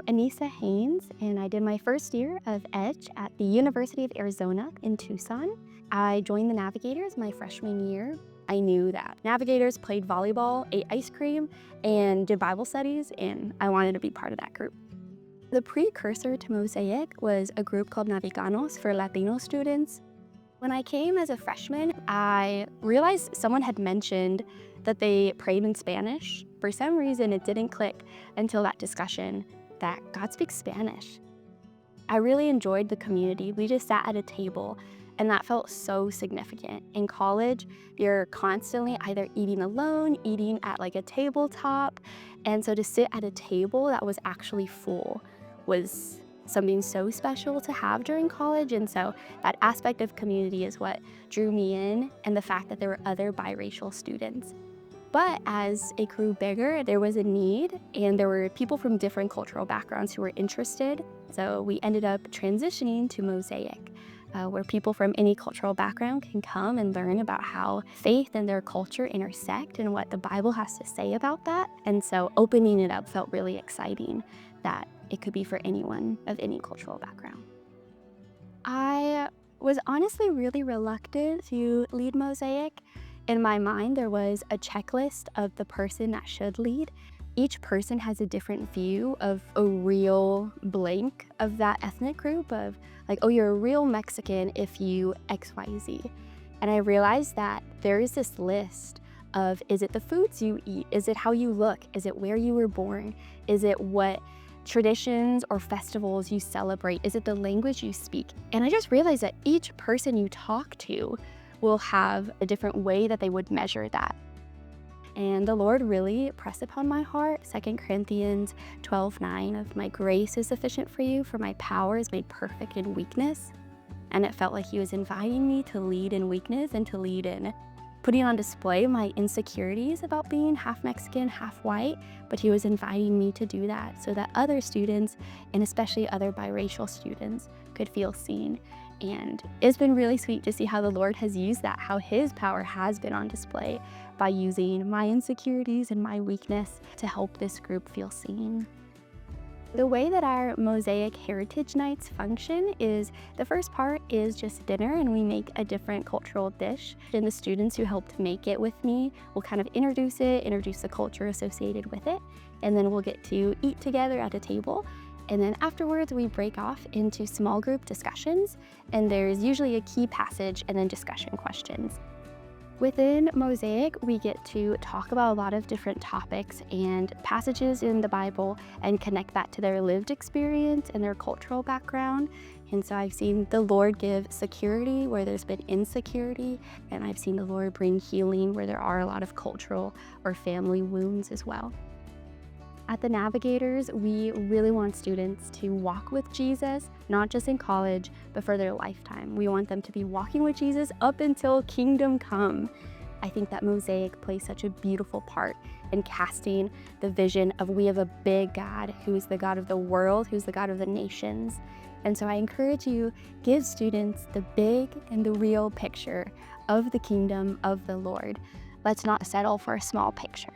Anissa Haynes, and I did my first year of Edge at the University of Arizona in Tucson. I joined the Navigators my freshman year. I knew that Navigators played volleyball, ate ice cream, and did Bible studies, and I wanted to be part of that group. The precursor to Mosaic was a group called Naviganos for Latino students. When I came as a freshman, I realized someone had mentioned that they prayed in Spanish. For some reason, it didn't click until that discussion that God speaks Spanish. I really enjoyed the community. We just sat at a table, and that felt so significant. In college, you're constantly either eating alone, eating at like a tabletop, and so to sit at a table that was actually full was something so special to have during college. And so that aspect of community is what drew me in, and the fact that there were other biracial students. But as it grew bigger, there was a need, and there were people from different cultural backgrounds who were interested. So we ended up transitioning to Mosaic, where people from any cultural background can come and learn about how faith and their culture intersect and what the Bible has to say about that. And so opening it up felt really exciting, that it could be for anyone of any cultural background. I was honestly really reluctant to lead Mosaic. In my mind, there was a checklist of the person that should lead. Each person has a different view of a real blank of that ethnic group, of like, oh, you're a real Mexican if you XYZ. And I realized that there is this list of, is it the foods you eat? Is it how you look? Is it where you were born? Is it what traditions or festivals you celebrate? Is it the language you speak? And I just realized that each person you talk to will have a different way that they would measure that. And the Lord really pressed upon my heart, 2 Corinthians 12:9, of my grace is sufficient for you, for my power is made perfect in weakness. And it felt like he was inviting me to lead in weakness and to lead in putting on display my insecurities about being half Mexican, half white, but he was inviting me to do that so that other students, and especially other biracial students, could feel seen. And it's been really sweet to see how the Lord has used that, how his power has been on display by using my insecurities and my weakness to help this group feel seen. The way that our Mosaic Heritage Nights function is, the first part is just dinner, and we make a different cultural dish. And the students who helped make it with me will kind of introduce the culture associated with it, and then we'll get to eat together at a table. And then afterwards, we break off into small group discussions, and there's usually a key passage and then discussion questions. Within Mosaic, we get to talk about a lot of different topics and passages in the Bible and connect that to their lived experience and their cultural background. And so I've seen the Lord give security where there's been insecurity, and I've seen the Lord bring healing where there are a lot of cultural or family wounds as well. At the Navigators, we really want students to walk with Jesus, not just in college, but for their lifetime. We want them to be walking with Jesus up until kingdom come. I think that Mosaic plays such a beautiful part in casting the vision of we have a big God who is the God of the world, who's the God of the nations. And so I encourage you, give students the big and the real picture of the kingdom of the Lord. Let's not settle for a small picture.